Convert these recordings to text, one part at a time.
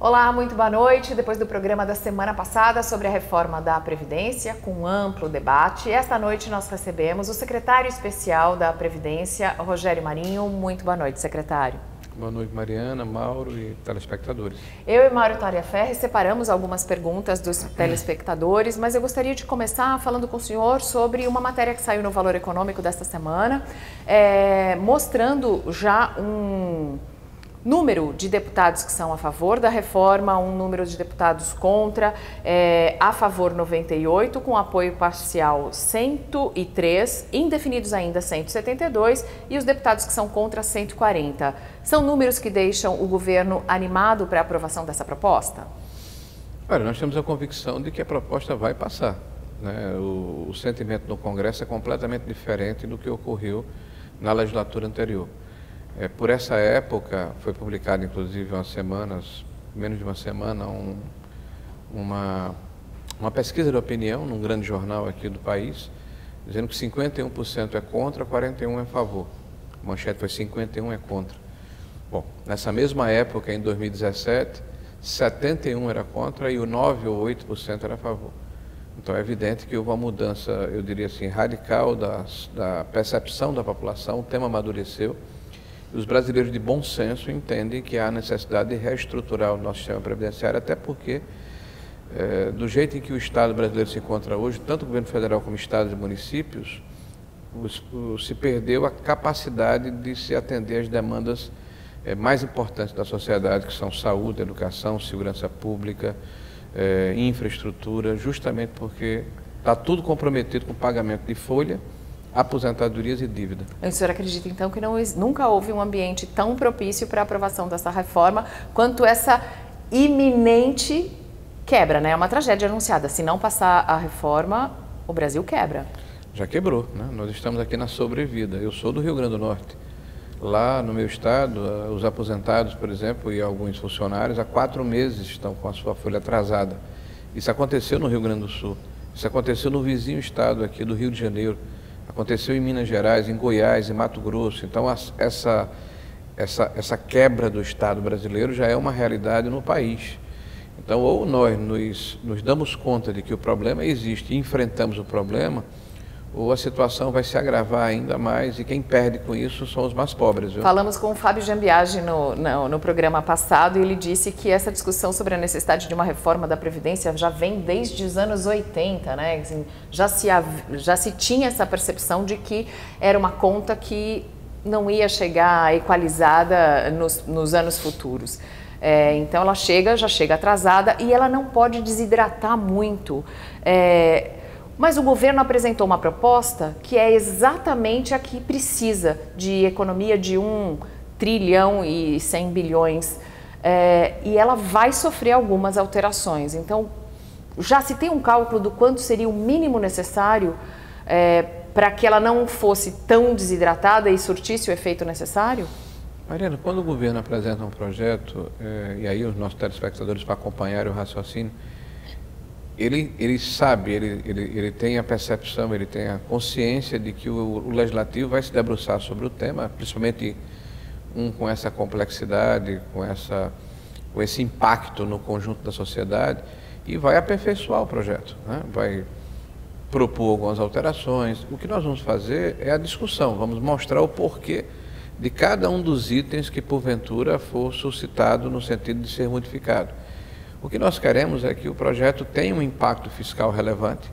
Olá, muito boa noite. Depois do programa da semana passada sobre a reforma da Previdência, com um amplo debate, esta noite nós recebemos o secretário especial da Previdência, Rogério Marinho. Muito boa noite, secretário. Boa noite, Mariana, Mauro e telespectadores. Eu e Mauro Tariaferri separamos algumas perguntas dos telespectadores, mas eu gostaria de começar falando com o senhor sobre uma matéria que saiu no Valor Econômico desta semana, mostrando já um número de deputados que são a favor da reforma, um número de deputados contra, a favor 98, com apoio parcial 103, indefinidos ainda 172 e os deputados que são contra 140. São números que deixam o governo animado para a aprovação dessa proposta? Olha, nós temos a convicção de que a proposta vai passar, né? O sentimento no Congresso é completamente diferente do que ocorreu na legislatura anterior. Por essa época, foi publicado inclusive menos de uma semana, uma pesquisa de opinião num grande jornal aqui do país, dizendo que 51% é contra, 41% é a favor. A manchete foi 51% é contra. Bom, nessa mesma época, em 2017, 71% era contra e o 9% ou 8% era a favor. Então é evidente que houve uma mudança, eu diria assim, radical da percepção da população, o tema amadureceu. Os brasileiros de bom senso entendem que há necessidade de reestruturar o nosso sistema previdenciário, até porque, do jeito em que o Estado brasileiro se encontra hoje, tanto o governo federal como estados e municípios, se perdeu a capacidade de se atender às demandas mais importantes da sociedade, que são saúde, educação, segurança pública, infraestrutura, justamente porque está tudo comprometido com o pagamento de folha, aposentadorias e dívida. O senhor acredita, então, que nunca houve um ambiente tão propício para a aprovação dessa reforma quanto essa iminente quebra, né? É uma tragédia anunciada. Se não passar a reforma, o Brasil quebra. Já quebrou, né? Nós estamos aqui na sobrevida. Eu sou do Rio Grande do Norte. Lá no meu estado, os aposentados, por exemplo, e alguns funcionários, há 4 meses estão com a sua folha atrasada. Isso aconteceu no Rio Grande do Sul. Isso aconteceu no vizinho estado aqui do Rio de Janeiro. Aconteceu em Minas Gerais, em Goiás, em Mato Grosso. Então, essa quebra do Estado brasileiro já é uma realidade no país. Então, ou nós nos damos conta de que o problema existe e enfrentamos o problema, ou a situação vai se agravar ainda mais e quem perde com isso são os mais pobres. Viu? Falamos com o Fábio Jambiagi no programa passado e ele disse que essa discussão sobre a necessidade de uma reforma da Previdência já vem desde os anos 80, né? Assim, já se tinha essa percepção de que era uma conta que não ia chegar equalizada nos anos futuros. Então ela já chega atrasada e ela não pode desidratar muito. Mas o governo apresentou uma proposta que é exatamente a que precisa de economia de 1 trilhão e 100 bilhões e ela vai sofrer algumas alterações. Então, já se tem um cálculo do quanto seria o mínimo necessário para que ela não fosse tão desidratada e surtisse o efeito necessário? Mariana, quando o governo apresenta um projeto, e aí os nossos telespectadores para acompanhar o raciocínio, ele sabe, ele tem a percepção, ele tem a consciência de que o legislativo vai se debruçar sobre o tema, principalmente com essa complexidade, com esse impacto no conjunto da sociedade, e vai aperfeiçoar o projeto, né? Vai propor algumas alterações. O que nós vamos fazer é a discussão, vamos mostrar o porquê de cada um dos itens que porventura for suscitado no sentido de ser modificado. O que nós queremos é que o projeto tenha um impacto fiscal relevante.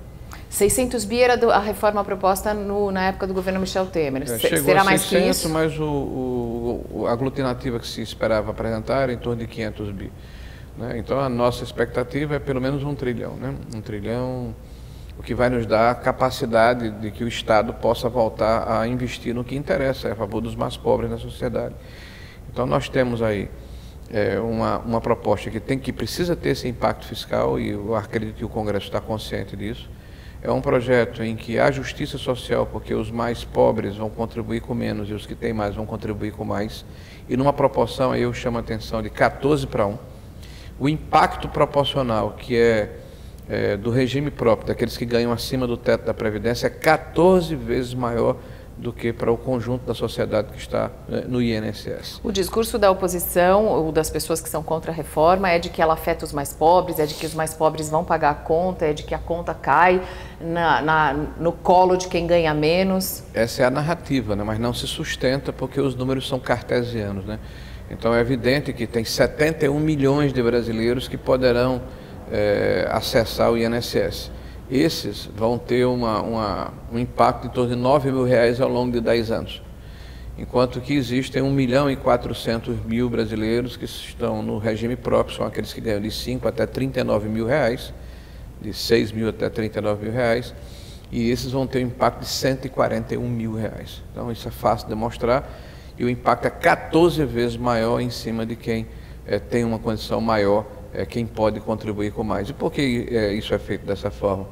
600 bi era a reforma proposta na época do governo Michel Temer. Será mais 600, que isso? Mas a aglutinativa que se esperava apresentar era em torno de 500 bi. Né? Então a nossa expectativa é pelo menos 1 trilhão. Né? 1 trilhão, o que vai nos dar a capacidade de que o Estado possa voltar a investir no que interessa, a favor dos mais pobres da sociedade. Então nós temos aí uma proposta que precisa ter esse impacto fiscal e eu acredito que o Congresso está consciente disso. É um projeto em que há justiça social, porque os mais pobres vão contribuir com menos e os que têm mais vão contribuir com mais. E numa proporção, aí eu chamo a atenção, de 14:1. O impacto proporcional, que do regime próprio, daqueles que ganham acima do teto da Previdência, é 14 vezes maior do que para o conjunto da sociedade que está no INSS. O discurso da oposição, ou das pessoas que são contra a reforma, é de que ela afeta os mais pobres, é de que os mais pobres vão pagar a conta, é de que a conta cai no colo de quem ganha menos. Essa é a narrativa, né? Mas não se sustenta porque os números são cartesianos, né? Então é evidente que tem 71 milhões de brasileiros que poderão acessar o INSS. Esses vão ter um impacto em torno de R$9 mil ao longo de 10 anos. Enquanto que existem 1.400.000 brasileiros que estão no regime próprio, são aqueles que ganham de 5 até R$39 mil, de 6 mil até R$39 mil, e esses vão ter um impacto de R$141 mil. Então isso é fácil de demonstrar, e o impacto é 14 vezes maior em cima de quem tem uma condição maior, quem pode contribuir com mais. E por que isso é feito dessa forma?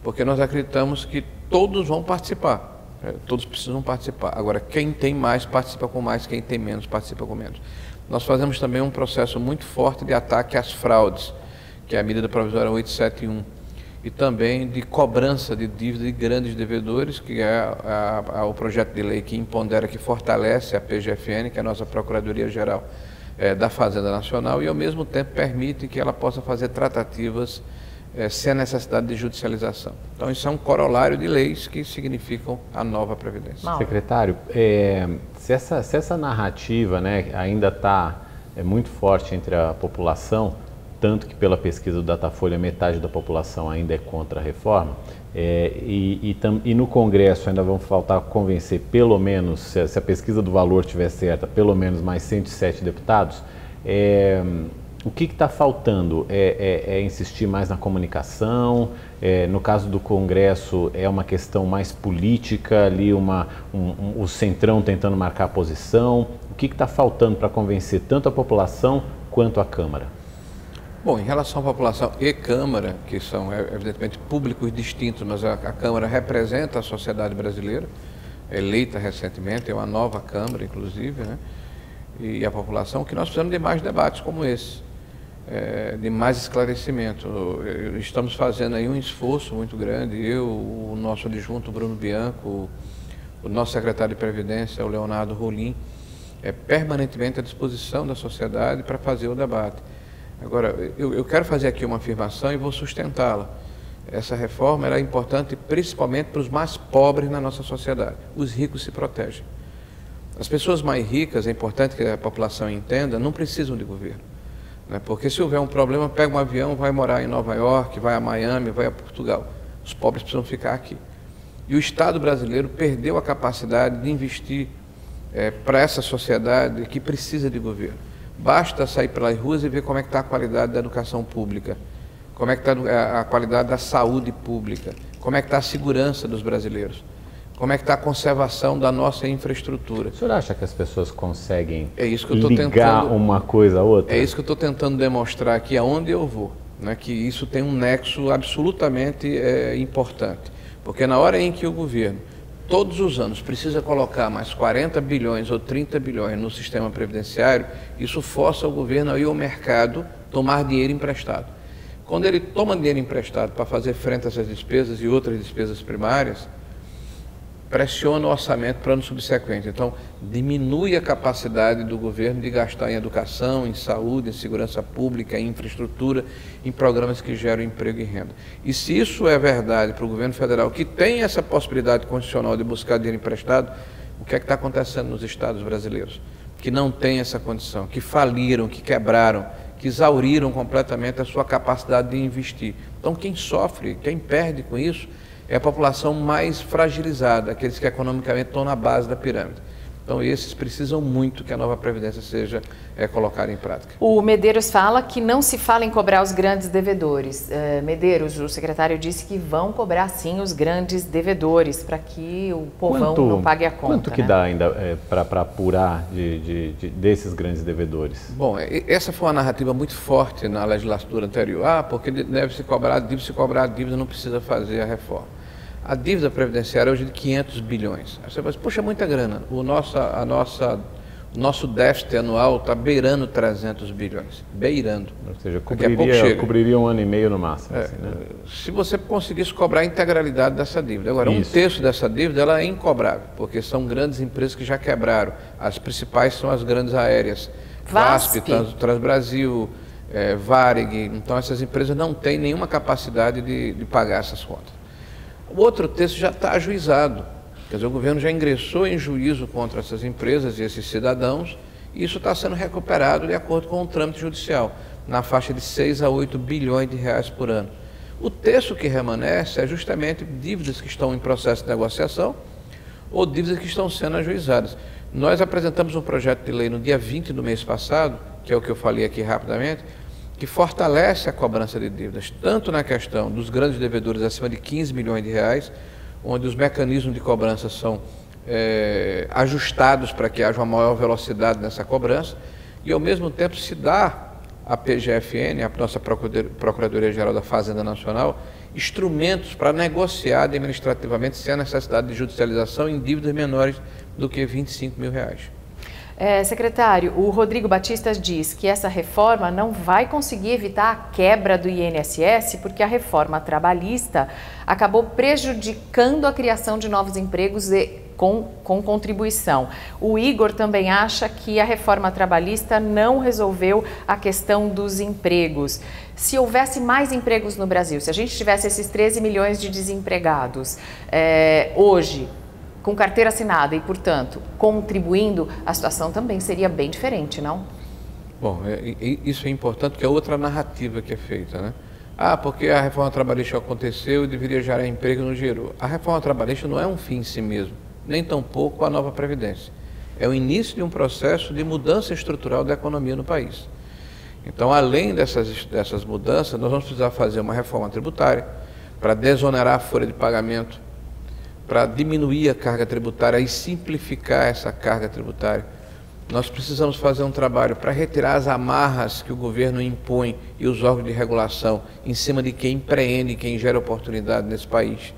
Porque nós acreditamos que todos vão participar, todos precisam participar. Agora, quem tem mais participa com mais, quem tem menos participa com menos. Nós fazemos também um processo muito forte de ataque às fraudes, que é a medida provisória 871, e também de cobrança de dívida de grandes devedores, que é o projeto de lei que impondera, que fortalece a PGFN, que é a nossa Procuradoria-Geral da Fazenda Nacional, e ao mesmo tempo permite que ela possa fazer tratativas sem a necessidade de judicialização. Então isso é um corolário de leis que significam a nova Previdência. Secretário, se essa narrativa, né, ainda está muito forte entre a população, tanto que pela pesquisa do Datafolha metade da população ainda é contra a reforma, e no Congresso ainda vão faltar convencer pelo menos, se a pesquisa do Valor estiver certa, pelo menos mais 107 deputados, o que está faltando? É insistir mais na comunicação? No caso do Congresso, é uma questão mais política, ali o centrão tentando marcar a posição? O que está faltando para convencer tanto a população quanto a Câmara? Bom, em relação à população e Câmara, que são evidentemente públicos distintos, mas a Câmara representa a sociedade brasileira, eleita recentemente, é uma nova Câmara, inclusive, né? E a população, que nós precisamos de mais debates como esse, de mais esclarecimento. Estamos fazendo aí um esforço muito grande, o nosso adjunto Bruno Bianco, o nosso secretário de Previdência, o Leonardo Rolim, permanentemente à disposição da sociedade para fazer o debate. Agora, eu quero fazer aqui uma afirmação e vou sustentá-la. Essa reforma é importante principalmente para os mais pobres na nossa sociedade. Os ricos se protegem. As pessoas mais ricas, é importante que a população entenda, não precisam de governo, né? Porque se houver um problema, pega um avião, vai morar em Nova York, vai a Miami, vai a Portugal. Os pobres precisam ficar aqui. E o Estado brasileiro perdeu a capacidade de investir para essa sociedade que precisa de governo. Basta sair pelas ruas e ver como é que está a qualidade da educação pública, como é que está a qualidade da saúde pública, como é que está a segurança dos brasileiros, como é que está a conservação da nossa infraestrutura. O senhor acha que as pessoas conseguem ligar uma coisa a outra? É isso que eu estou tentando demonstrar aqui aonde eu vou, né? Que isso tem um nexo absolutamente importante, porque na hora em que o governo todos os anos precisa colocar mais 40 bilhões ou 30 bilhões no sistema previdenciário, isso força o governo a ir ao mercado tomar dinheiro emprestado. Quando ele toma dinheiro emprestado para fazer frente a essas despesas e outras despesas primárias, pressiona o orçamento para o ano subsequente. Então, diminui a capacidade do governo de gastar em educação, em saúde, em segurança pública, em infraestrutura, em programas que geram emprego e renda. E se isso é verdade para o governo federal, que tem essa possibilidade constitucional de buscar dinheiro emprestado, o que é que está acontecendo nos estados brasileiros? Que não têm essa condição, que faliram, que quebraram, que exauriram completamente a sua capacidade de investir. Então, quem sofre, quem perde com isso, é a população mais fragilizada, aqueles que economicamente estão na base da pirâmide. Então, esses precisam muito que a nova Previdência seja colocada em prática. O Medeiros fala que não se fala em cobrar os grandes devedores. Medeiros, o secretário disse que vão cobrar sim os grandes devedores, para que o povão não pague a conta. Quanto que dá ainda para apurar desses grandes devedores? Bom, essa foi uma narrativa muito forte na legislatura anterior. Porque deve-se cobrar a dívida, não precisa fazer a reforma. A dívida previdenciária hoje é de 500 bilhões. Aí você fala, poxa, muita grana. Nosso déficit anual está beirando 300 bilhões. Beirando. Ou seja, cobriria 1 ano e meio no máximo. Assim, né? Se você conseguisse cobrar a integralidade dessa dívida. Agora, Isso. 1/3 dessa dívida ela é incobrável, porque são grandes empresas que já quebraram. As principais são as grandes aéreas. VASP, Transbrasil, Varig. Então, essas empresas não têm nenhuma capacidade de pagar essas contas. O outro terço já está ajuizado. Quer dizer, o governo já ingressou em juízo contra essas empresas e esses cidadãos, e isso está sendo recuperado de acordo com o trâmite judicial, na faixa de 6 a 8 bilhões de reais por ano. O terço que remanesce é justamente dívidas que estão em processo de negociação ou dívidas que estão sendo ajuizadas. Nós apresentamos um projeto de lei no dia 20 do mês passado, que é o que eu falei aqui rapidamente, que fortalece a cobrança de dívidas, tanto na questão dos grandes devedores acima de 15 milhões de reais, onde os mecanismos de cobrança são ajustados para que haja uma maior velocidade nessa cobrança, e ao mesmo tempo se dá à PGFN, a nossa Procuradoria-Geral da Fazenda Nacional, instrumentos para negociar administrativamente sem a necessidade de judicialização em dívidas menores do que 25 mil reais. Secretário, o Rodrigo Batista diz que essa reforma não vai conseguir evitar a quebra do INSS porque a reforma trabalhista acabou prejudicando a criação de novos empregos com contribuição. O Igor também acha que a reforma trabalhista não resolveu a questão dos empregos. Se houvesse mais empregos no Brasil, se a gente tivesse esses 13 milhões de desempregados hoje, com carteira assinada e, portanto, contribuindo, a situação também seria bem diferente, não? Bom, isso é importante porque é outra narrativa que é feita, né? Porque a reforma trabalhista aconteceu e deveria gerar emprego e não gerou. A reforma trabalhista não é um fim em si mesmo, nem tampouco a nova Previdência. É o início de um processo de mudança estrutural da economia no país. Então, além dessas mudanças, nós vamos precisar fazer uma reforma tributária para desonerar a folha de pagamento, para diminuir a carga tributária e simplificar essa carga tributária. Nós precisamos fazer um trabalho para retirar as amarras que o governo impõe e os órgãos de regulação em cima de quem empreende, quem gera oportunidade nesse país.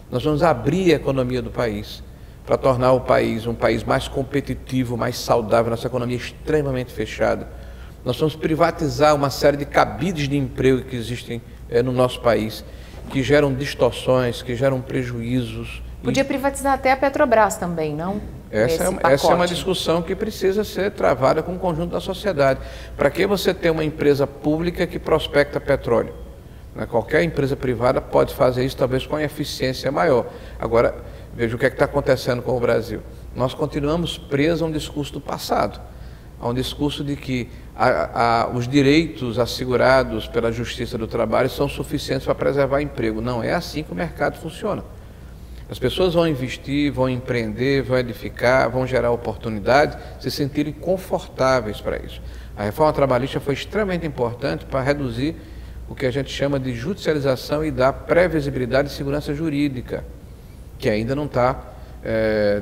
Nós vamos abrir a economia do país para tornar o país um país mais competitivo, mais saudável, nossa economia é extremamente fechada. Nós vamos privatizar uma série de cabides de emprego que existem no nosso país, que geram distorções, que geram prejuízos. Podia privatizar até a Petrobras também, não? Essa é uma discussão que precisa ser travada com o conjunto da sociedade. Para que você ter uma empresa pública que prospecta petróleo? Qualquer empresa privada pode fazer isso, talvez com eficiência maior. Agora, veja o que está acontecendo com o Brasil. Nós continuamos presos a um discurso do passado, a um discurso de que os direitos assegurados pela Justiça do Trabalho são suficientes para preservar emprego. Não é assim que o mercado funciona. As pessoas vão investir, vão empreender, vão edificar, vão gerar oportunidades, se sentirem confortáveis para isso. A reforma trabalhista foi extremamente importante para reduzir o que a gente chama de judicialização e dar previsibilidade e segurança jurídica, que ainda não está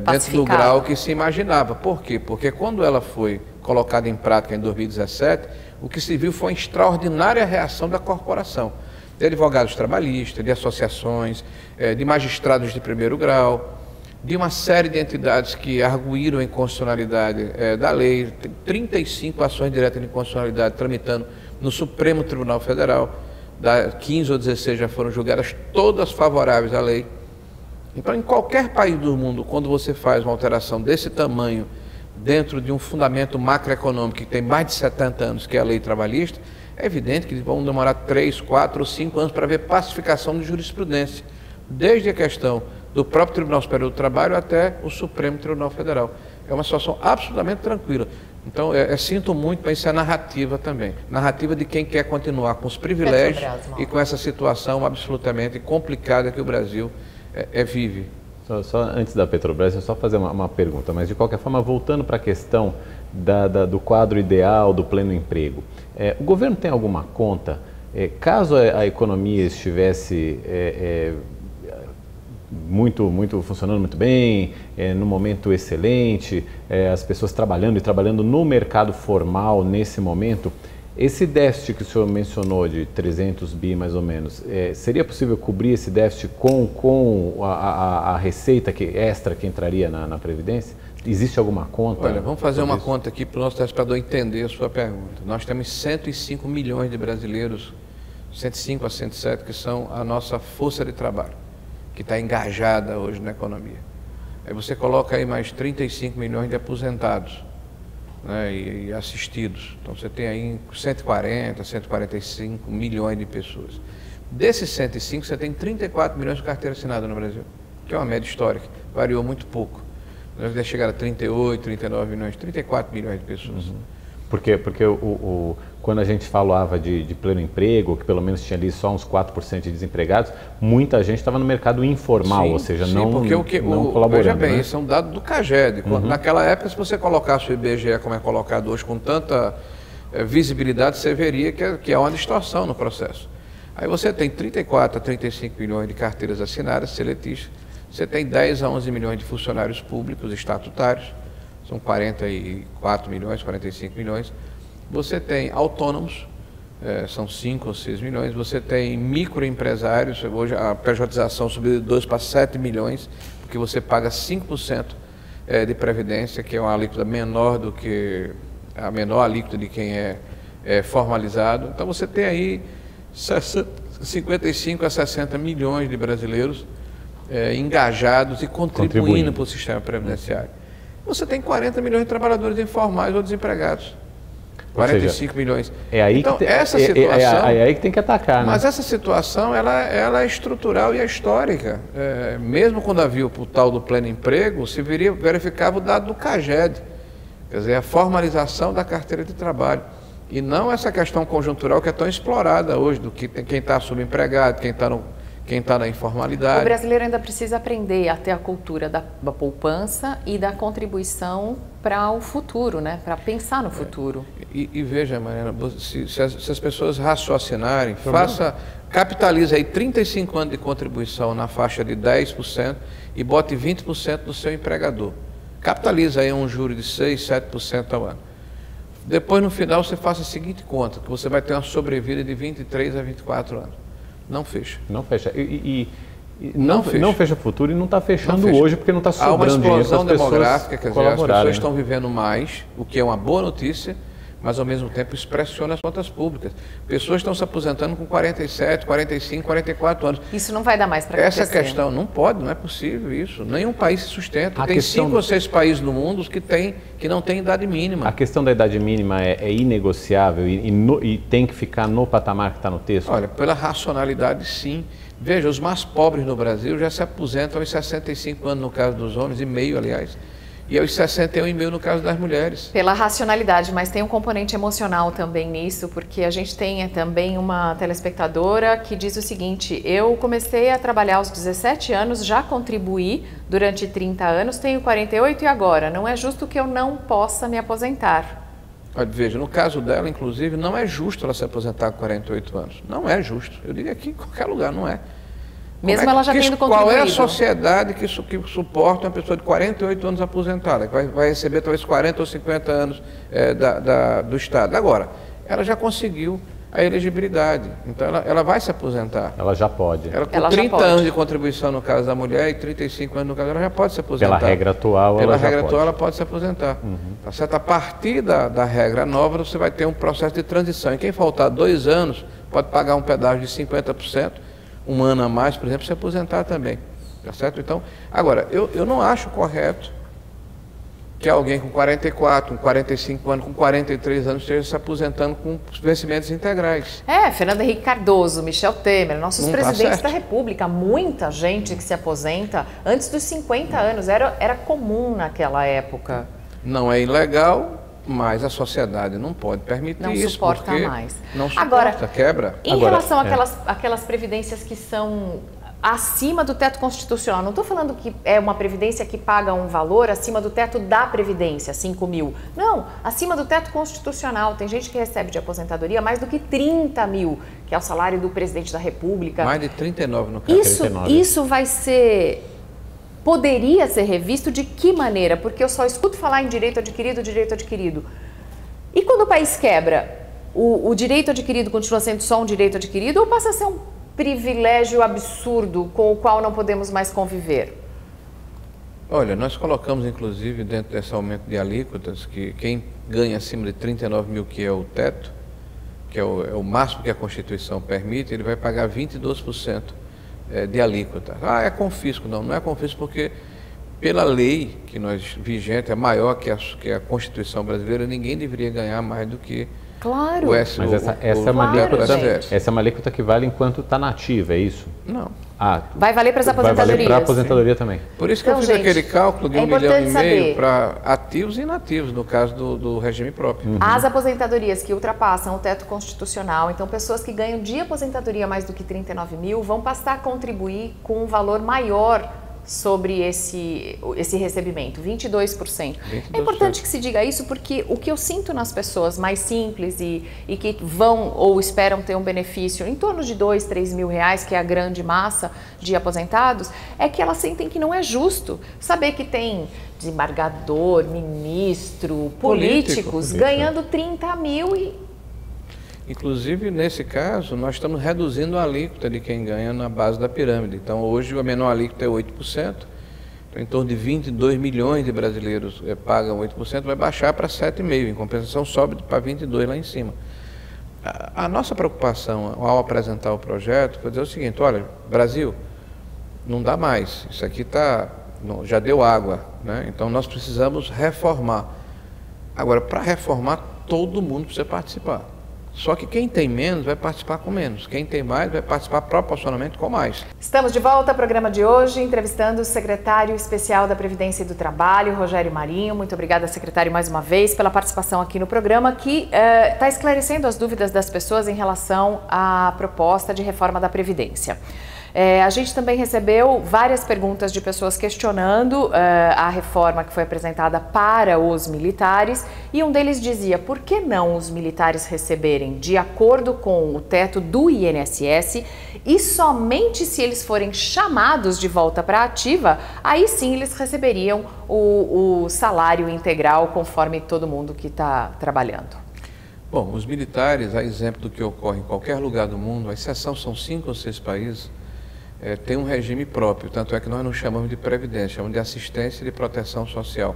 dentro do grau que se imaginava. Por quê? Porque quando ela foi colocada em prática em 2017, o que se viu foi uma extraordinária reação da corporação, de advogados trabalhistas, de associações, de magistrados de primeiro grau, de uma série de entidades que arguíram a inconstitucionalidade da lei, 35 ações diretas de inconstitucionalidade tramitando no Supremo Tribunal Federal, 15 ou 16 já foram julgadas, todas favoráveis à lei. Então, em qualquer país do mundo, quando você faz uma alteração desse tamanho, dentro de um fundamento macroeconômico que tem mais de 70 anos, que é a lei trabalhista, é evidente que vão demorar 3, 4 ou 5 anos para ver pacificação de jurisprudência, desde a questão do próprio Tribunal Superior do Trabalho até o Supremo Tribunal Federal. É uma situação absolutamente tranquila. Então, sinto muito, mas isso é narrativa também. Narrativa de quem quer continuar com os privilégios e com essa situação absolutamente complicada que o Brasil vive. Só antes da Petrobras, eu só fazer uma pergunta, mas de qualquer forma, voltando para a questão do quadro ideal do pleno emprego. O governo tem alguma conta, caso a economia estivesse funcionando muito bem, no momento excelente, as pessoas trabalhando no mercado formal nesse momento, esse déficit que o senhor mencionou de 300 bi mais ou menos, seria possível cobrir esse déficit com a receita extra que entraria na Previdência? Existe alguma conta? Olha, vamos fazer uma conta aqui para o nosso telespectador entender a sua pergunta. Nós temos 105 milhões de brasileiros, 105 a 107, que são a nossa força de trabalho, que está engajada hoje na economia. Aí você coloca aí mais 35 milhões de aposentados, né, e assistidos. Então você tem aí 140, 145 milhões de pessoas. Desses 105, você tem 34 milhões de carteira assinada no Brasil, que é uma média histórica, variou muito pouco. Nós devemos chegar a 38, 39 milhões, 34 milhões de pessoas. Porque quando a gente falava de pleno emprego, que pelo menos tinha ali só uns 4% de desempregados, muita gente estava no mercado informal, sim, ou seja, sim, não, porque não colaborando. Veja bem, né? isso é um dado do CAGED. Naquela época, se você colocasse o IBGE como é colocado hoje, com tanta visibilidade, você veria que é uma distorção no processo. Aí você tem 34 a 35 milhões de carteiras assinadas, seletistas, você tem 10 a 11 milhões de funcionários públicos estatutários, são 44 milhões, 45 milhões. Você tem autônomos, são 5 ou 6 milhões. Você tem microempresários, hoje a pejotização subiu de 2 para 7 milhões, porque você paga 5% de previdência, que é uma alíquota menor do que a menor alíquota de quem é formalizado. Então você tem aí 55 a 60 milhões de brasileiros engajados e contribuindo para o sistema previdenciário. Você tem 40 milhões de trabalhadores informais ou desempregados. 45 milhões. É aí então, que essa situação, é aí que tem que atacar, né? Mas essa situação, ela é estrutural e é histórica. Mesmo quando havia o tal do pleno emprego, se verificava o dado do CAGED, quer dizer, a formalização da carteira de trabalho. E não essa questão conjuntural que é tão explorada hoje, do que quem está subempregado, quem está na informalidade. O brasileiro ainda precisa aprender a ter a cultura da poupança e da contribuição para o futuro, né? Para pensar no futuro. E veja, Mariana, se as pessoas raciocinarem, capitalize aí 35 anos de contribuição na faixa de 10% e bote 20% no seu empregador. Capitaliza aí um juro de 6, 7% ao ano. Depois, no final, você faça a seguinte conta, que você vai ter uma sobrevida de 23 a 24 anos. Não fecha. Não fecha. Não fecha o futuro e não está fechando hoje porque não está sobrando dinheiro. Há uma explosão demográfica, quer dizer, as pessoas estão né? vivendo mais, o que é uma boa notícia, mas ao mesmo tempo isso pressiona as contas públicas. Pessoas estão se aposentando com 47, 45, 44 anos. Isso não vai dar mais para acontecer. Essa questão não pode, não é possível isso. Nenhum país se sustenta. Tem 5 ou 6 países no mundo que não têm idade mínima. A questão da idade mínima é inegociável e tem que ficar no patamar que está no texto? Olha, pela racionalidade, sim. Veja, os mais pobres no Brasil já se aposentam aos 65 anos no caso dos homens, e meio, aliás, e aos 61,5 no caso das mulheres. Pela racionalidade, mas tem um componente emocional também nisso, porque a gente tem também uma telespectadora que diz o seguinte: eu comecei a trabalhar aos 17 anos, já contribuí durante 30 anos, tenho 48 e agora, não é justo que eu não possa me aposentar. Veja, no caso dela, inclusive, não é justo ela se aposentar com 48 anos. Não é justo. Eu diria que em qualquer lugar não é. Mesmo ela já tendo contribuído. Qual é a sociedade que suporta uma pessoa de 48 anos aposentada, que vai receber talvez 40 ou 50 anos do Estado? Agora, ela já conseguiu a elegibilidade, então ela vai se aposentar. Ela já pode. Ela com 30 anos de contribuição no caso da mulher e 35 anos no caso, ela já pode se aposentar. Pela regra atual, ela pode se aposentar. Tá certo? A partir da regra nova, você vai ter um processo de transição. E quem faltar 2 anos, pode pagar um pedágio de 50%, um ano a mais, por exemplo, se aposentar também. Tá certo? Então, agora, eu não acho correto que alguém com 44, com 45 anos, com 43 anos esteja se aposentando com vencimentos integrais. Fernando Henrique Cardoso, Michel Temer, nossos presidentes da República, muita gente que se aposenta antes dos 50 anos, era comum naquela época. Não é ilegal, mas a sociedade não pode permitir isso. Não suporta mais. Não suporta, quebra. Em relação àquelas previdências que são acima do teto constitucional, não estou falando que é uma previdência que paga um valor acima do teto da previdência, 5 mil. Não, acima do teto constitucional. Tem gente que recebe de aposentadoria mais do que 30 mil, que é o salário do presidente da República. Mais de 39 no caso. Isso vai ser... Poderia ser revisto de que maneira? Porque eu só escuto falar em direito adquirido, direito adquirido. E quando o país quebra, o direito adquirido continua sendo só um direito adquirido ou passa a ser um privilégio absurdo com o qual não podemos mais conviver? Olha, nós colocamos inclusive dentro desse aumento de alíquotas que quem ganha acima de 39 mil, que é o teto, que é o máximo que a Constituição permite, ele vai pagar 22% de alíquota. Ah, é confisco. Não, não é confisco porque pela lei que nós vigente, é maior que a Constituição brasileira, ninguém deveria ganhar mais do que claro. Mas essa é uma alíquota que vale enquanto está nativa, é isso? Não. Vai valer para as aposentadorias. Vai valer para a aposentadoria também. Por isso que eu fiz aquele cálculo de 1,5 milhão para ativos e inativos, no caso do regime próprio. As aposentadorias que ultrapassam o teto constitucional, então pessoas que ganham de aposentadoria mais do que 39 mil, vão passar a contribuir com um valor maior sobre esse recebimento, 22%. É importante que se diga isso porque o que eu sinto nas pessoas mais simples e que vão ou esperam ter um benefício em torno de 2, 3 mil reais, que é a grande massa de aposentados, é que elas sentem que não é justo saber que tem desembargador, ministro, políticos ganhando 30 mil e... Inclusive, nesse caso, nós estamos reduzindo a alíquota de quem ganha na base da pirâmide. Então, hoje, a menor alíquota é 8%. Então, em torno de 22 milhões de brasileiros pagam 8%, vai baixar para 7,5%. Em compensação, sobe para 22% lá em cima. A nossa preocupação ao apresentar o projeto foi dizer o seguinte, olha, Brasil, não dá mais. Isso aqui já deu água, né? Então, nós precisamos reformar. Agora, para reformar, todo mundo precisa participar. Só que quem tem menos vai participar com menos. Quem tem mais vai participar proporcionalmente com mais. Estamos de volta ao programa de hoje, entrevistando o secretário especial da Previdência e do Trabalho, Rogério Marinho. Muito obrigada, secretário, mais uma vez, pela participação aqui no programa, que está esclarecendo as dúvidas das pessoas em relação à proposta de reforma da Previdência. A gente também recebeu várias perguntas de pessoas questionando a reforma que foi apresentada para os militares e um deles dizia, por que não os militares receberem de acordo com o teto do INSS e somente se eles forem chamados de volta para a ativa, aí sim eles receberiam o salário integral conforme todo mundo que está trabalhando. Bom, os militares, a exemplo do que ocorre em qualquer lugar do mundo, a exceção são 5 ou 6 países, tem um regime próprio, tanto é que nós não chamamos de previdência, chamamos de assistência e de proteção social,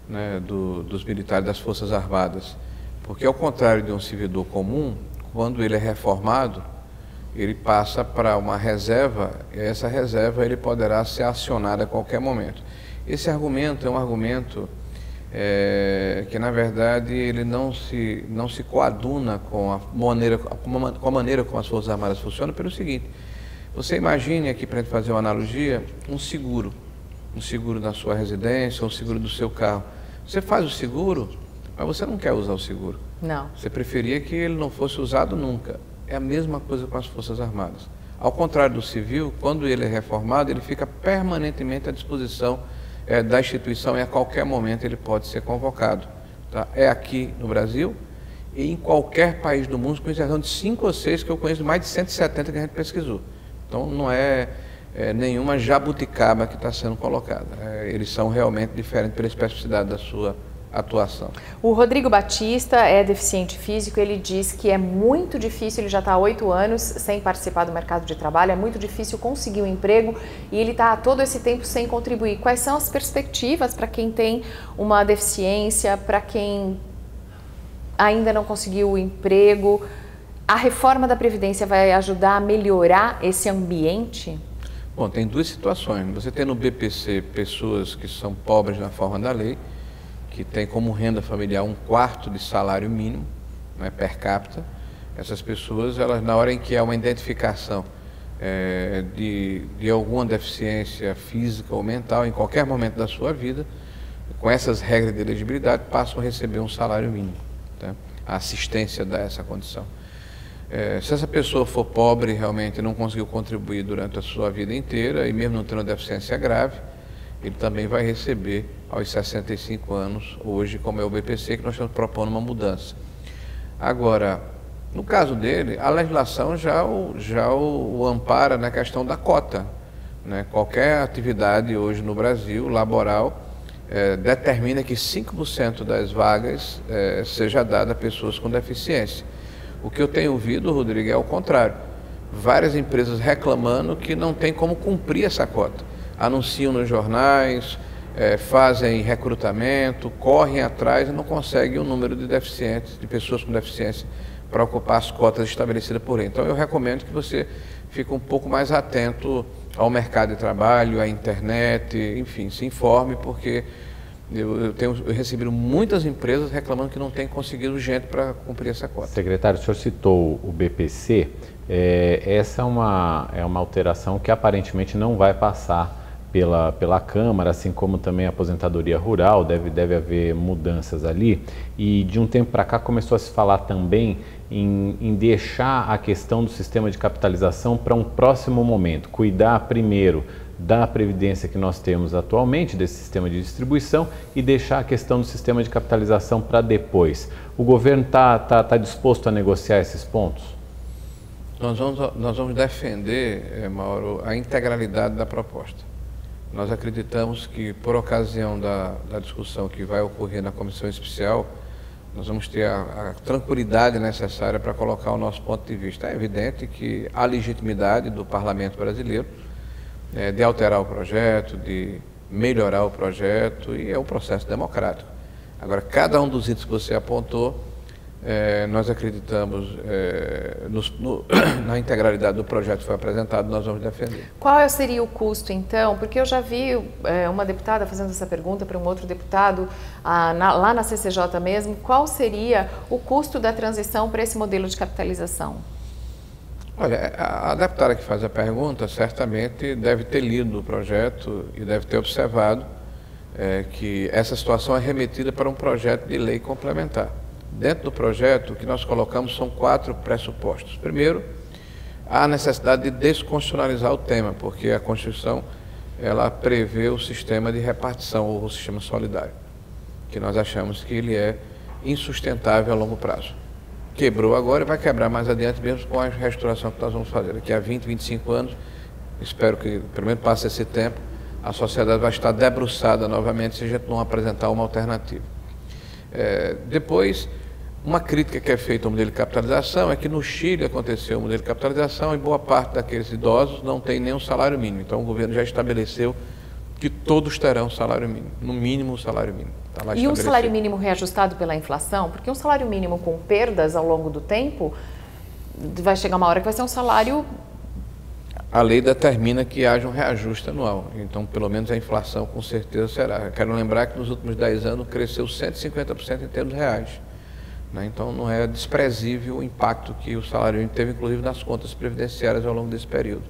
né, dos militares das Forças Armadas. Porque ao contrário de um servidor comum, quando ele é reformado, ele passa para uma reserva, e essa reserva ele poderá ser acionada a qualquer momento. Esse argumento é um argumento que na verdade ele não se coaduna com a maneira como as Forças Armadas funcionam pelo seguinte. Você imagine aqui, para a gente fazer uma analogia, um seguro da sua residência, um seguro do seu carro. Você faz o seguro, mas você não quer usar o seguro. Não. Você preferia que ele não fosse usado nunca. É a mesma coisa com as Forças Armadas. Ao contrário do civil, quando ele é reformado, ele fica permanentemente à disposição da instituição e a qualquer momento ele pode ser convocado. Tá? É aqui no Brasil e em qualquer país do mundo, com exceção de 5 ou 6 que eu conheço, mais de 170 que a gente pesquisou. Então, não é nenhuma jabuticaba que está sendo colocada. Eles são realmente diferentes pela especificidade da sua atuação. O Rodrigo Batista é deficiente físico, ele diz que é muito difícil, ele já está há 8 anos sem participar do mercado de trabalho, é muito difícil conseguir um emprego e ele está todo esse tempo sem contribuir. Quais são as perspectivas para quem tem uma deficiência, para quem ainda não conseguiu o emprego? A reforma da Previdência vai ajudar a melhorar esse ambiente? Bom, tem duas situações. Você tem no BPC pessoas que são pobres na forma da lei, que tem como renda familiar 1/4 de salário mínimo, né, per capita. Essas pessoas, elas, na hora em que há uma identificação de alguma deficiência física ou mental, em qualquer momento da sua vida, com essas regras de elegibilidade, passam a receber um salário mínimo. Tá? A assistência dá essa condição. Se essa pessoa for pobre, realmente não conseguiu contribuir durante a sua vida inteira, e mesmo não tendo uma deficiência grave, ele também vai receber aos 65 anos, hoje, como é o BPC, que nós estamos propondo uma mudança. Agora, no caso dele, a legislação já o ampara na questão da cota. Né? Qualquer atividade hoje no Brasil, laboral, determina que 5% das vagas seja dada a pessoas com deficiência. O que eu tenho ouvido, Rodrigo, é o contrário. Várias empresas reclamando que não tem como cumprir essa cota. anunciam nos jornais, fazem recrutamento, correm atrás e não conseguem o número de deficientes, de pessoas com deficiência para ocupar as cotas estabelecidas por lei. Então eu recomendo que você fique um pouco mais atento ao mercado de trabalho, à internet, enfim, se informe, porque eu tenho recebido muitas empresas reclamando que não têm conseguido gente para cumprir essa cota. Secretário, o senhor citou o BPC, essa é uma alteração que aparentemente não vai passar pela Câmara, assim como também a aposentadoria rural, deve haver mudanças ali. E de um tempo para cá começou a se falar também em deixar a questão do sistema de capitalização para um próximo momento, cuidar primeiro da previdência que nós temos atualmente, desse sistema de distribuição, e deixar a questão do sistema de capitalização para depois. O governo está disposto a negociar esses pontos? Nós vamos defender, Mauro, a integralidade da proposta. Nós acreditamos que, por ocasião da discussão que vai ocorrer na comissão especial, nós vamos ter a tranquilidade necessária para colocar o nosso ponto de vista. É evidente que há legitimidade do parlamento brasileiro de alterar o projeto, de melhorar o projeto, e é um processo democrático. Agora, cada um dos itens que você apontou, nós acreditamos na integralidade do projeto que foi apresentado, nós vamos defender. Qual seria o custo, então? Porque eu já vi uma deputada fazendo essa pergunta para um outro deputado lá na CCJ mesmo. Qual seria o custo da transição para esse modelo de capitalização? Olha, a deputada que faz a pergunta certamente deve ter lido o projeto e deve ter observado que essa situação é remetida para um projeto de lei complementar. Dentro do projeto, o que nós colocamos são 4 pressupostos. Primeiro, há a necessidade de desconstitucionalizar o tema, porque a Constituição ela prevê o sistema de repartição, ou o sistema solidário, que nós achamos que ele é insustentável a longo prazo. Quebrou agora e vai quebrar mais adiante, mesmo com a restauração que nós vamos fazer. Daqui a 20, 25 anos, espero que pelo menos passe esse tempo, a sociedade vai estar debruçada novamente se a gente não apresentar uma alternativa. Depois, uma crítica que é feita ao modelo de capitalização é que no Chile aconteceu o modelo de capitalização e boa parte daqueles idosos não tem nenhum salário mínimo. Então o governo já estabeleceu que todos terão salário mínimo, no mínimo o salário mínimo. Tá lá e um salário mínimo reajustado pela inflação? Porque um salário mínimo com perdas ao longo do tempo, vai chegar uma hora que vai ser um salário... A lei determina que haja um reajuste anual, então pelo menos a inflação com certeza será. Eu quero lembrar que nos últimos 10 anos cresceu 150% em termos reais, né? Então não é desprezível o impacto que o salário mínimo teve, inclusive nas contas previdenciárias ao longo desse período.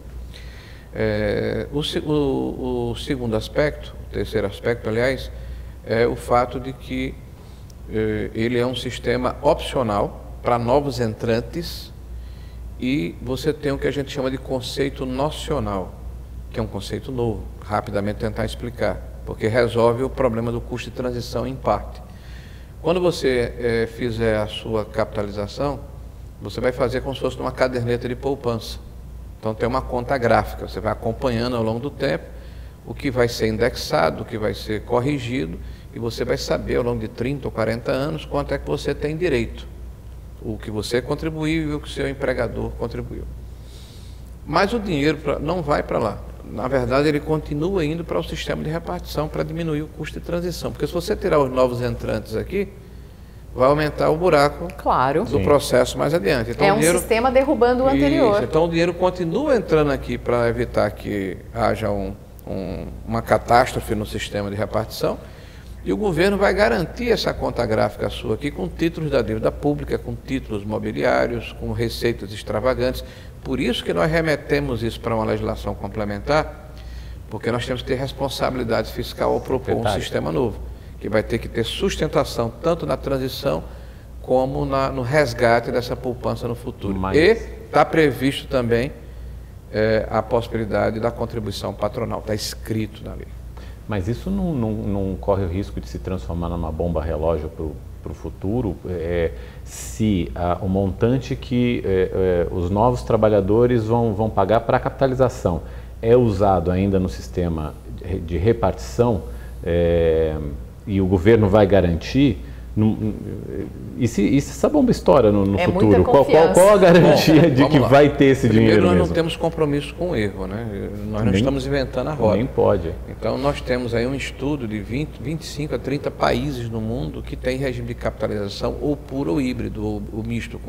O segundo aspecto, o terceiro aspecto, aliás, é o fato de que ele é um sistema opcional para novos entrantes. E você tem o que a gente chama de conceito nocional, que é um conceito novo, rapidamente tentar explicar, porque resolve o problema do custo de transição em parte. Quando você fizer a sua capitalização, você vai fazer como se fosse uma caderneta de poupança. Então tem uma conta gráfica, você vai acompanhando ao longo do tempo o que vai ser indexado, o que vai ser corrigido, e você vai saber ao longo de 30 ou 40 anos quanto é que você tem direito. O que você contribuiu e o que o seu empregador contribuiu. Mas o dinheiro não vai para lá. Na verdade, ele continua indo para o sistema de repartição para diminuir o custo de transição. Porque se você tirar os novos entrantes aqui, vai aumentar o buraco do processo mais adiante. Então, é um sistema derrubando o anterior. Isso, então o dinheiro continua entrando aqui para evitar que haja uma catástrofe no sistema de repartição. E o governo vai garantir essa conta gráfica sua aqui com títulos da dívida pública, com títulos mobiliários, com receitas extravagantes. Por isso que nós remetemos isso para uma legislação complementar, porque nós temos que ter responsabilidade fiscal ao propor um sistema novo, que vai ter que ter sustentação tanto na transição como no resgate dessa poupança no futuro. E está previsto também a possibilidade da contribuição patronal, está escrito na lei. Mas isso não corre o risco de se transformar numa bomba relógio para o futuro, se o montante que os novos trabalhadores vão pagar para a capitalização é usado ainda no sistema de repartição e o governo vai garantir, E se essa bomba estoura no futuro? Muita qual a garantia de que vai ter esse dinheiro mesmo? Primeiro, nós não temos compromisso com o erro, né? Nós não estamos inventando a roda. Nem pode. Então, nós temos aí um estudo de 25 a 30 países no mundo que tem regime de capitalização ou puro ou híbrido, ou misto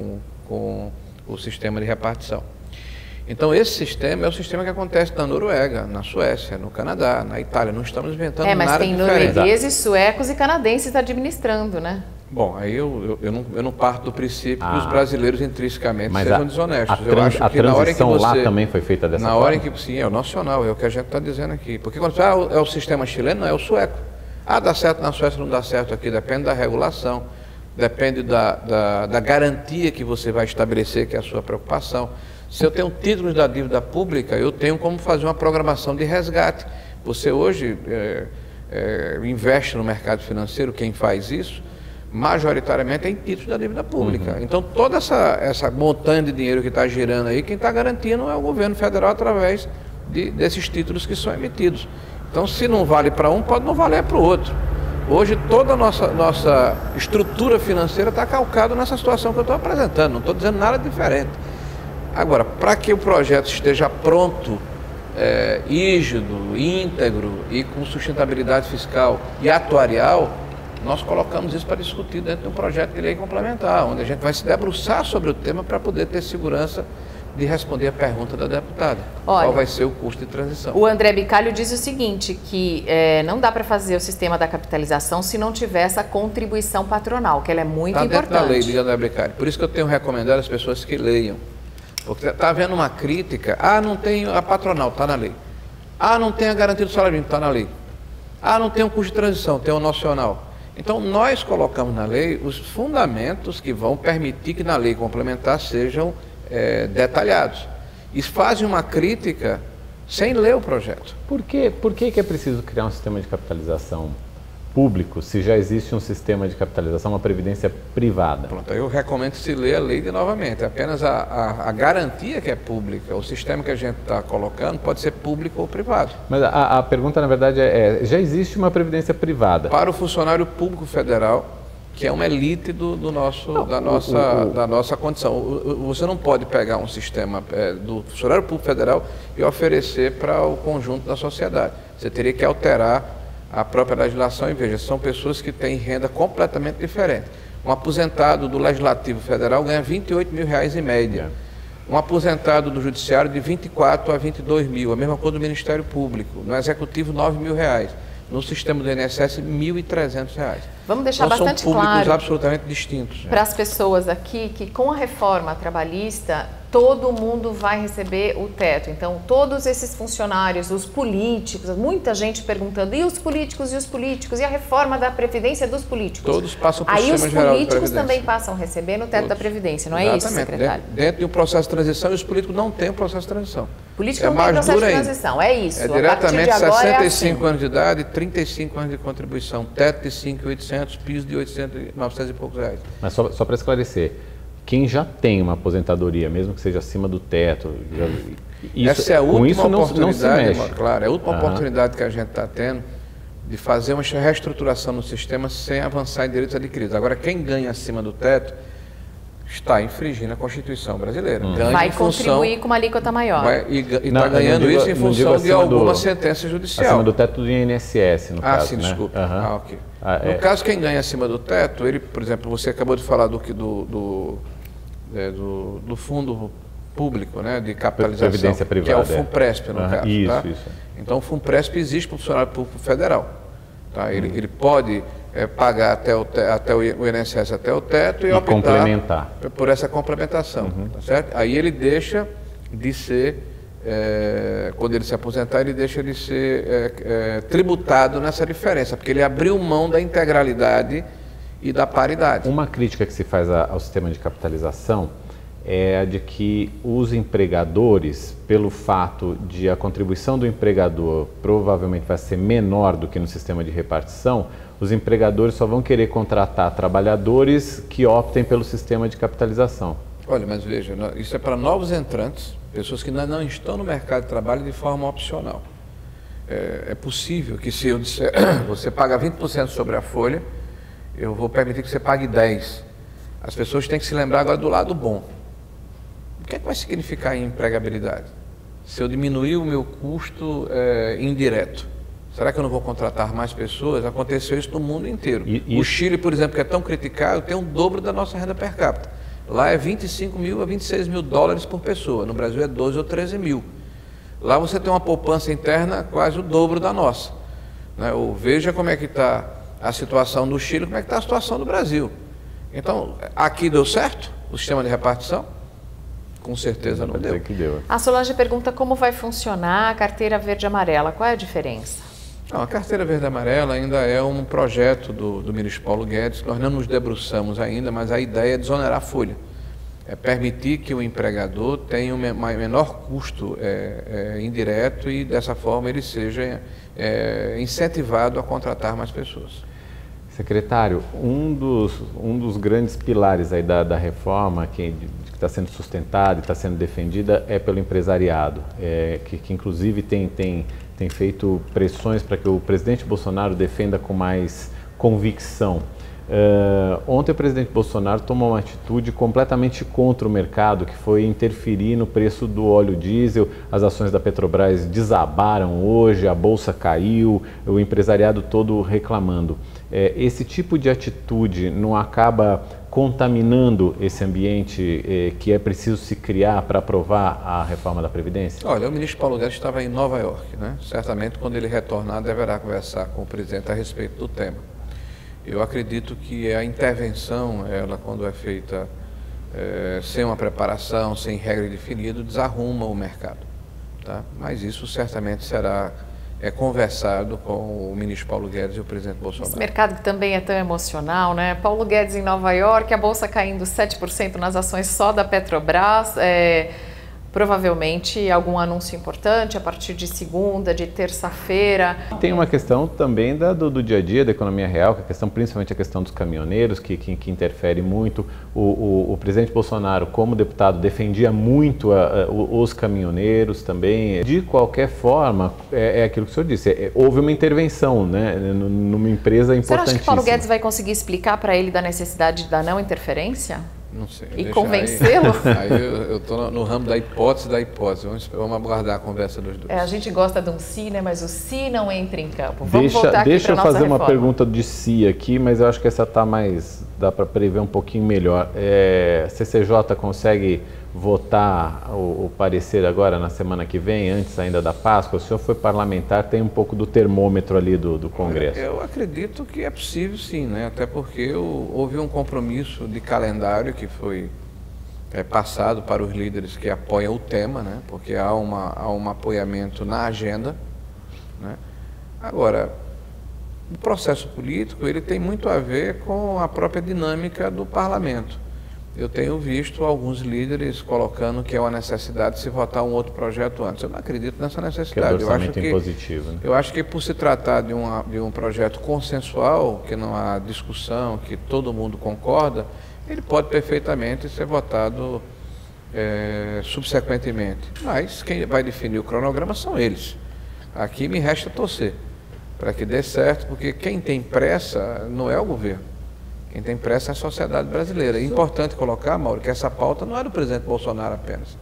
com o sistema de repartição. Então, esse sistema é o sistema que acontece na Noruega, na Suécia, no Canadá, na Itália. Não estamos inventando nada diferente. Mas tem noruegueses, suecos e canadenses administrando, né? Bom, aí eu não parto do princípio que os brasileiros intrinsecamente sejam desonestos. Eu acho que na hora em que lá também foi feita dessa forma? Na hora em que, sim, é o nacional, é o que a gente está dizendo aqui. Porque quando você é o sistema chileno, não, é o sueco. Dá certo na Suécia, não dá certo aqui, depende da regulação, depende da garantia que você vai estabelecer, que é a sua preocupação. Se eu tenho títulos da dívida pública, eu tenho como fazer uma programação de resgate. Você hoje investe no mercado financeiro, quem faz isso, majoritariamente é em títulos da dívida pública. Então, toda essa montanha de dinheiro que está girando aí, quem está garantindo é o governo federal através desses títulos que são emitidos. Então, se não vale para um, pode não valer para o outro. Hoje, toda a nossa estrutura financeira está calcada nessa situação que eu estou apresentando, não estou dizendo nada diferente. Agora, para que o projeto esteja pronto, rígido, íntegro e com sustentabilidade fiscal e atuarial, nós colocamos isso para discutir dentro de um projeto de lei complementar, onde a gente vai se debruçar sobre o tema para poder ter segurança de responder a pergunta da deputada. Olha, qual vai ser o custo de transição? O André Bicalho diz o seguinte, que não dá para fazer o sistema da capitalização se não tiver essa contribuição patronal, que ela é muito importante. Está dentro da lei, diz André Bicalho. Por isso que eu tenho recomendado às pessoas que leiam. Porque está havendo uma crítica, não tem a patronal, está na lei. Não tem a garantia do salário mínimo, está na lei. Não tem o custo de transição, tem o nacional. Então, nós colocamos na lei os fundamentos que vão permitir que na lei complementar sejam detalhados. E fazem uma crítica sem ler o projeto. Por que é preciso criar um sistema de capitalização público se já existe um sistema de capitalização, uma previdência privada? Pronto, eu recomendo que se leia a lei novamente. Apenas a garantia que é pública, o sistema que a gente está colocando pode ser público ou privado. Mas a pergunta, na verdade, já existe uma previdência privada? Para o funcionário público federal, que é uma elite da nossa condição. Você não pode pegar um sistema do funcionário público federal e oferecer para o conjunto da sociedade. Você teria que alterar a própria legislação, e veja, são pessoas que têm renda completamente diferente. Um aposentado do Legislativo Federal ganha R$28 mil em média. Um aposentado do Judiciário de 24 a 22 mil, a mesma coisa do Ministério Público. No Executivo, R$9 mil. No sistema do INSS, R$1.300. Vamos deixar então, bastante são públicos claro absolutamente distintos. Para as pessoas aqui que com a reforma trabalhista todo mundo vai receber o teto. Então, todos esses funcionários, os políticos, muita gente perguntando, e os políticos, e os políticos, e a reforma da Previdência dos políticos? Todos passam por Sistema Geral de Previdência. Aí os políticos também passam a receber no teto da Previdência, não é isso, secretário? Dentro de um processo de transição, e os políticos não têm um processo de transição. Político não tem processo de transição, é isso. É diretamente 65 anos de idade, 35 anos de contribuição, teto de 5.800, piso de 900 e poucos reais. Mas só para esclarecer, quem já tem uma aposentadoria, mesmo que seja acima do teto, essa é a última oportunidade, não se mexe. Claro, é a última oportunidade que a gente está tendo de fazer uma reestruturação no sistema sem avançar em direitos adquiridos. Agora, quem ganha acima do teto está infringindo a Constituição brasileira. Vai contribuir com uma alíquota maior. E está ganhando isso em função de alguma sentença judicial. Acima do teto do INSS, no caso. Sim, desculpa. Ok. No caso, quem ganha acima do teto, ele, por exemplo, você acabou de falar do fundo público, né, de capitalização, Previdência privada, que é o FUNPRESP, no caso. Isso. Então, o FUNPRESP existe para o funcionário público federal. Tá? Ele pode pagar até o INSS até o teto e optar complementar por essa complementação. Tá certo? Aí ele deixa de ser, quando ele se aposentar, ele deixa de ser tributado nessa diferença, porque ele abriu mão da integralidade e da paridade. Uma crítica que se faz ao sistema de capitalização é a de que os empregadores, pelo fato de a contribuição do empregador provavelmente vai ser menor do que no sistema de repartição, os empregadores só vão querer contratar trabalhadores que optem pelo sistema de capitalização. Olha, mas veja, isso é para novos entrantes, pessoas que ainda não estão no mercado de trabalho de forma opcional. É possível que, se eu disser, você paga 20% sobre a folha, eu vou permitir que você pague 10. As pessoas têm que se lembrar agora do lado bom. O que é que vai significar em empregabilidade? Se eu diminuir o meu custo indireto, será que eu não vou contratar mais pessoas? Aconteceu isso no mundo inteiro. O Chile, por exemplo, que é tão criticado, tem o dobro da nossa renda per capita. Lá é 25 mil a 26 mil dólares por pessoa. No Brasil é 12 ou 13 mil. Lá você tem uma poupança interna quase o dobro da nossa. Né? Ou veja como é que está a situação do Chile, como é que está a situação do Brasil. Então, aqui deu certo o sistema de repartição? Com certeza não deu. A Solange pergunta como vai funcionar a carteira verde e amarela. Qual é a diferença? Não, a carteira verde e amarela ainda é um projeto do ministro Paulo Guedes, nós não nos debruçamos ainda, mas a ideia é desonerar a folha. É permitir que o empregador tenha um menor custo indireto e dessa forma ele seja incentivado a contratar mais pessoas. Secretário, um dos grandes pilares aí da reforma que está sendo sustentada e está sendo defendida é pelo empresariado, que inclusive tem feito pressões para que o presidente Bolsonaro defenda com mais convicção. Ontem o presidente Bolsonaro tomou uma atitude completamente contra o mercado, que foi interferir no preço do óleo diesel. As ações da Petrobras desabaram hoje, a bolsa caiu, o empresariado todo reclamando. Esse tipo de atitude não acaba contaminando esse ambiente que é preciso se criar para aprovar a reforma da Previdência? Olha, o ministro Paulo Guedes estava em Nova York, né? Certamente quando ele retornar deverá conversar com o presidente a respeito do tema. Eu acredito que a intervenção, ela quando é feita sem uma preparação, sem regra definida, desarruma o mercado. Tá? Mas isso certamente será conversado com o ministro Paulo Guedes e o presidente Bolsonaro. Esse mercado que também é tão emocional, né? Paulo Guedes em Nova York, a bolsa caindo 7% nas ações só da Petrobras. Provavelmente algum anúncio importante a partir de segunda, de terça-feira. Tem uma questão também do dia a dia, da economia real, que principalmente a questão dos caminhoneiros, que interfere muito. O presidente Bolsonaro, como deputado, defendia muito os caminhoneiros também. De qualquer forma, é aquilo que o senhor disse, houve uma intervenção, né, numa empresa importantíssima. Você acha que Paulo Guedes vai conseguir explicar para ele da necessidade da não interferência? Não sei. E convencê-lo? Aí eu estou no ramo da hipótese. Vamos aguardar a conversa dos dois. A gente gosta de um si, né? Mas o si não entra em campo. Vamos voltar aqui deixa eu fazer reforma. Uma pergunta de si aqui, mas eu acho que essa está mais... dá para prever um pouquinho melhor. CCJ consegue votar o parecer agora na semana que vem, antes ainda da Páscoa? O senhor foi parlamentar, tem um pouco do termômetro ali do Congresso. Eu acredito que é possível sim, né? Até porque houve um compromisso de calendário que foi passado para os líderes que apoiam o tema, né? Porque há um apoiamento na agenda, né? Agora, o processo político ele tem muito a ver com a própria dinâmica do parlamento. Eu tenho visto alguns líderes colocando que é uma necessidade de se votar um outro projeto antes. Eu não acredito nessa necessidade. Impositivo, né? Eu acho que por se tratar de um projeto consensual, que não há discussão, que todo mundo concorda, ele pode perfeitamente ser votado subsequentemente. Mas quem vai definir o cronograma são eles. Aqui me resta torcer para que dê certo, porque quem tem pressa não é o governo. Quem tem pressa é a sociedade brasileira. É importante colocar, Mauro, que essa pauta não é do presidente Bolsonaro apenas.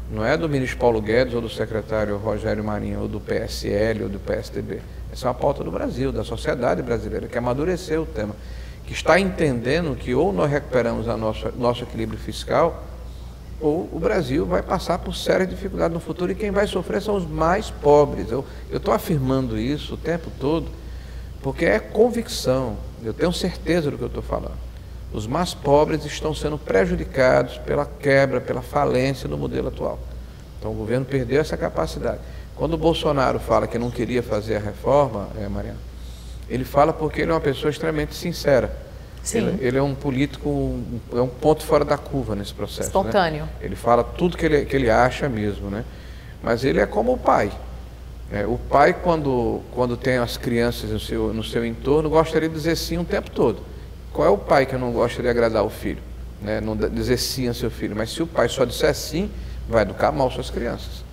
Não é do ministro Paulo Guedes ou do secretário Rogério Marinho ou do PSL ou do PSDB. Essa é uma pauta do Brasil, da sociedade brasileira, que amadureceu o tema, que está entendendo que ou nós recuperamos nosso equilíbrio fiscal ou o Brasil vai passar por sérias dificuldades no futuro e quem vai sofrer são os mais pobres. Eu estou afirmando isso o tempo todo porque é convicção. Eu tenho certeza do que eu estou falando. Os mais pobres estão sendo prejudicados pela quebra, pela falência do modelo atual. Então o governo perdeu essa capacidade. Quando o Bolsonaro fala que não queria fazer a reforma, Mariana, ele fala porque ele é uma pessoa extremamente sincera. Sim. Ele é um político, é um ponto fora da curva nesse processo. Espontâneo. Né? Ele fala tudo que ele acha mesmo, né? Mas ele é como o pai. O pai, quando tem as crianças no seu entorno, gostaria de dizer sim o tempo todo. Qual é o pai que não gosta de agradar o filho? Né? Não dizer sim ao seu filho. Mas se o pai só disser sim, vai educar mal suas crianças.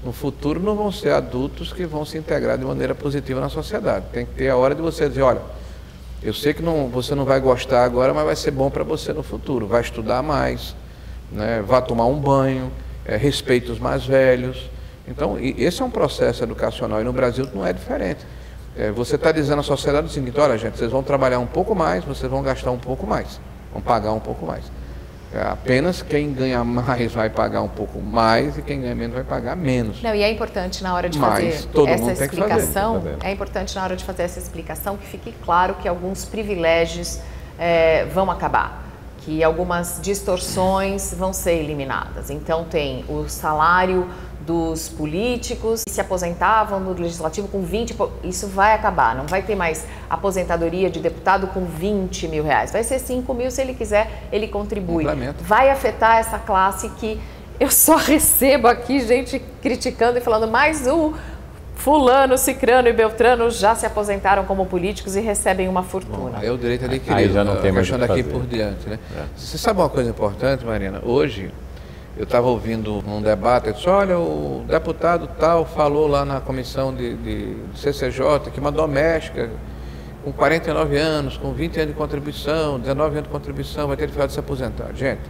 No futuro não vão ser adultos que vão se integrar de maneira positiva na sociedade. Tem que ter a hora de você dizer, olha, Eu sei que você não vai gostar agora, mas vai ser bom para você no futuro. Vai estudar mais, né? Vai tomar um banho, respeite os mais velhos. Então, esse é um processo educacional e no Brasil não é diferente. Você está dizendo à sociedade o seguinte: olha, gente, vocês vão trabalhar um pouco mais, vocês vão gastar um pouco mais, vão pagar um pouco mais. Apenas quem ganha mais vai pagar um pouco mais e quem ganha menos vai pagar menos. Não, e é importante na hora de fazer essa explicação, é importante na hora de fazer essa explicação que fique claro que alguns privilégios vão acabar, que algumas distorções vão ser eliminadas. Então tem o salário dos políticos que se aposentavam no legislativo com 20, isso vai acabar, não vai ter mais aposentadoria de deputado com 20 mil reais, vai ser 5 mil, se ele quiser, ele contribui. Vai afetar essa classe que eu só recebo aqui gente criticando e falando, mas o fulano, cicrano e beltrano já se aposentaram como políticos e recebem uma fortuna. Aí o direito adquirido, aí já não tem mais daqui por diante, né? Você sabe uma coisa importante, Marina? Hoje, eu estava ouvindo um debate, eu disse, olha, o deputado tal falou lá na comissão de CCJ que uma doméstica com 49 anos, com 20 anos de contribuição, 19 anos de contribuição, vai ter dificuldade de se aposentar. Gente,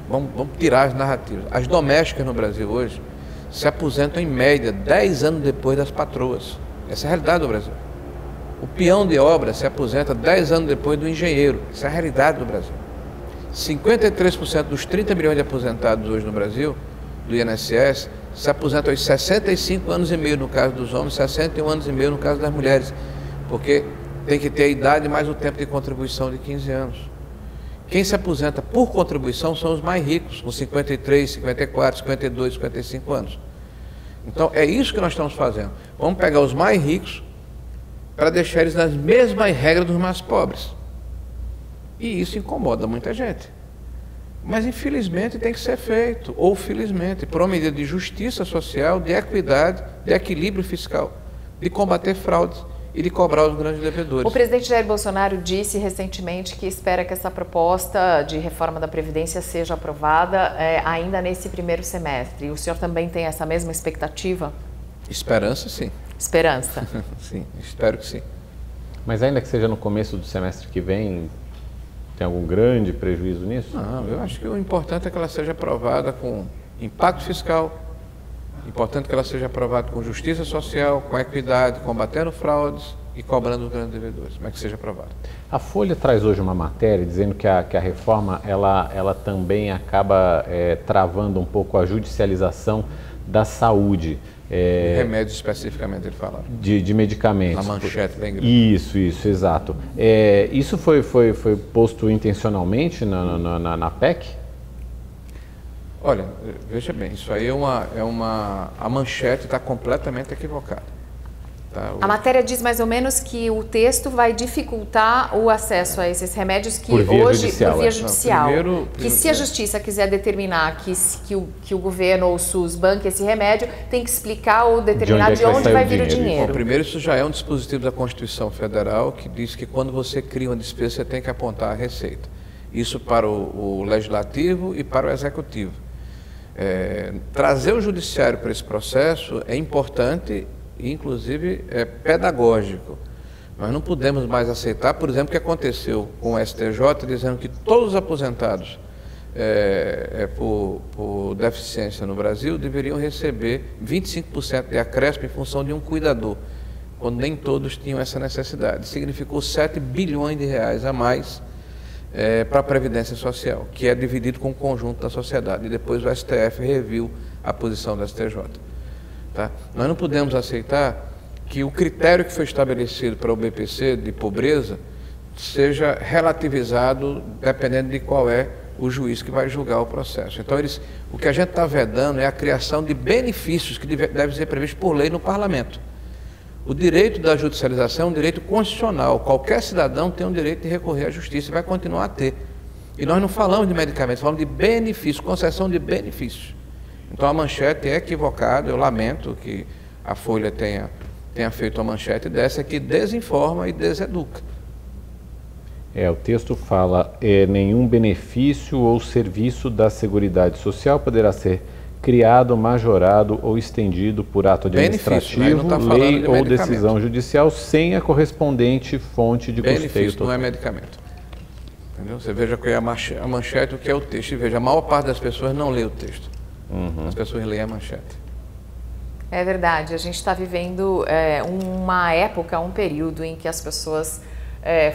vamos tirar as narrativas. As domésticas no Brasil hoje se aposentam em média 10 anos depois das patroas. Essa é a realidade do Brasil. O peão de obra se aposenta 10 anos depois do engenheiro. Essa é a realidade do Brasil. 53% dos 30 milhões de aposentados hoje no Brasil, do INSS, se aposentam aos 65 anos e meio no caso dos homens, 61 anos e meio no caso das mulheres, porque tem que ter a idade mais o tempo de contribuição de 15 anos. Quem se aposenta por contribuição são os mais ricos, com 53, 54, 52, 55 anos. Então é isso que nós estamos fazendo. Vamos pegar os mais ricos para deixar eles nas mesmas regras dos mais pobres. E isso incomoda muita gente. Mas infelizmente tem que ser feito, ou felizmente, por uma medida de justiça social, de equidade, de equilíbrio fiscal, de combater fraudes e de cobrar os grandes devedores. O presidente Jair Bolsonaro disse recentemente que espera que essa proposta de reforma da Previdência seja aprovada ainda nesse primeiro semestre. O senhor também tem essa mesma expectativa? Esperança, sim. Esperança? Sim, espero que sim. Mas ainda que seja no começo do semestre que vem, tem algum grande prejuízo nisso? Não, eu acho que o importante é que ela seja aprovada com impacto fiscal, importante que ela seja aprovada com justiça social, com equidade, combatendo fraudes e cobrando os grandes devedores, mas que seja aprovada. A Folha traz hoje uma matéria dizendo que a reforma ela também acaba travando um pouco a judicialização da saúde. Remédios especificamente, ele fala. De medicamentos. Na manchete bem grande. Isso, exato. Isso foi posto intencionalmente na PEC? Olha, veja bem, isso aí a manchete está completamente equivocada. Tá? A matéria diz mais ou menos que o texto vai dificultar o acesso a esses remédios que por via hoje, judicial, por via judicial. Que se a justiça quiser determinar que o governo ou o SUS banque esse remédio, tem que explicar ou determinar de onde vai vir o dinheiro. Bom, primeiro, isso já é um dispositivo da Constituição Federal que diz que quando você cria uma despesa, você tem que apontar a receita. Isso para o Legislativo e para o Executivo. Trazer o Judiciário para esse processo é importante e, inclusive, é pedagógico. Nós não podemos mais aceitar, por exemplo, o que aconteceu com o STJ, dizendo que todos os aposentados por deficiência no Brasil deveriam receber 25% de acréscimo em função de um cuidador, quando nem todos tinham essa necessidade. Significou 7 bilhões de reais a mais para a Previdência Social, que é dividido com o conjunto da sociedade. E depois o STF reviu a posição do STJ. Tá? Nós não podemos aceitar que o critério que foi estabelecido para o BPC de pobreza seja relativizado dependendo de qual é o juiz que vai julgar o processo. Então, o que a gente está vedando é a criação de benefícios que devem ser previstos por lei no Parlamento. O direito da judicialização é um direito constitucional. Qualquer cidadão tem o direito de recorrer à justiça e vai continuar a ter. E nós não falamos de medicamentos, falamos de benefícios, concessão de benefícios. Então a manchete é equivocada, eu lamento que a Folha tenha feito uma manchete dessa que desinforma e deseduca. O texto fala, nenhum benefício ou serviço da Seguridade Social poderá ser criado, majorado ou estendido por ato administrativo, lei ou decisão judicial sem a correspondente fonte de custeio total. Não é medicamento. Entendeu? Você veja que é a manchete, o que é o texto, e veja, a maior parte das pessoas não lê o texto. As pessoas leem a manchete. É verdade, a gente está vivendo uma época, um período em que as pessoas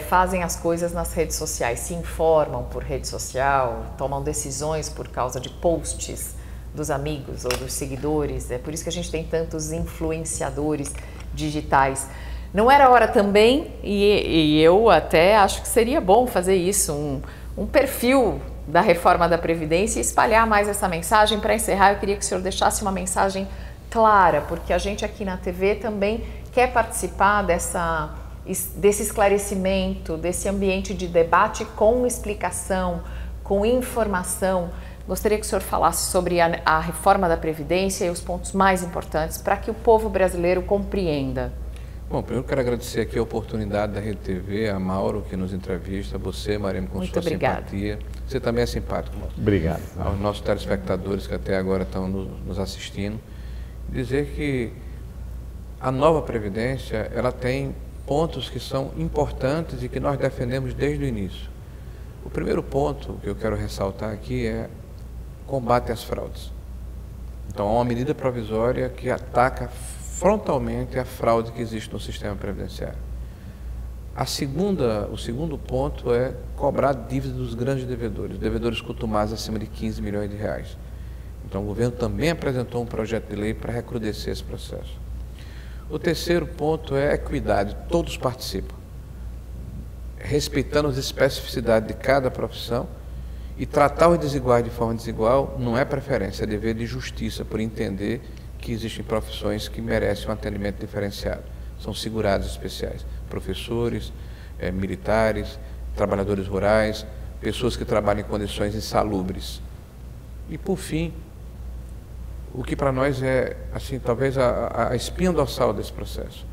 fazem as coisas nas redes sociais, se informam por rede social, tomam decisões por causa de posts dos amigos ou dos seguidores. É por isso que a gente tem tantos influenciadores digitais. Não era hora também, e eu até acho que seria bom fazer isso, um perfil da reforma da Previdência e espalhar mais essa mensagem. Para encerrar, eu queria que o senhor deixasse uma mensagem clara, porque a gente aqui na TV também quer participar desse esclarecimento, desse ambiente de debate com explicação, com informação. Gostaria que o senhor falasse sobre a reforma da Previdência e os pontos mais importantes para que o povo brasileiro compreenda. Bom, primeiro quero agradecer aqui a oportunidade da Rede TV, a Mauro que nos entrevista, você, Maremo, com sua simpatia. Você também é simpático, Mauro. Obrigado. Aos nossos telespectadores que até agora estão nos assistindo. Dizer que a nova Previdência, ela tem pontos que são importantes e que nós defendemos desde o início. O primeiro ponto que eu quero ressaltar aqui é combate às fraudes. Então, é uma medida provisória que ataca frontalmente a fraude que existe no sistema previdenciário. O segundo ponto é cobrar dívida dos grandes devedores cotumados acima de 15 milhões de reais. Então, o governo também apresentou um projeto de lei para recrudescer esse processo. O terceiro ponto é equidade, todos participam, respeitando as especificidades de cada profissão, e tratar os desiguais de forma desigual não é preferência, é dever de justiça, por entender que existem profissões que merecem um atendimento diferenciado. São segurados especiais, professores, militares, trabalhadores rurais, pessoas que trabalham em condições insalubres. E, por fim, o que para nós é, assim, talvez a espinha dorsal desse processo.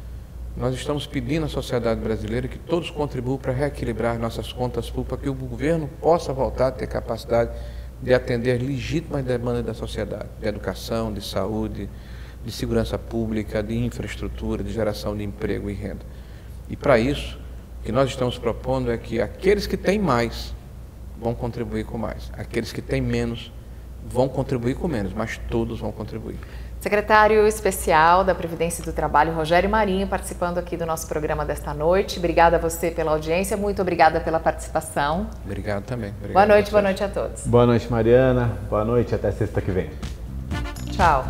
Nós estamos pedindo à sociedade brasileira que todos contribuam para reequilibrar nossas contas públicas, para que o governo possa voltar a ter capacidade de atender legítimas demandas da sociedade, de educação, de saúde, de segurança pública, de infraestrutura, de geração de emprego e renda. E para isso, o que nós estamos propondo é que aqueles que têm mais vão contribuir com mais, aqueles que têm menos vão contribuir com menos, mas todos vão contribuir. Secretário Especial da Previdência e do Trabalho, Rogério Marinho, participando aqui do nosso programa desta noite. Obrigada a você pela audiência, muito obrigada pela participação. Obrigado também. Obrigado boa noite a todos. Boa noite, Mariana. Boa noite, até sexta que vem. Tchau.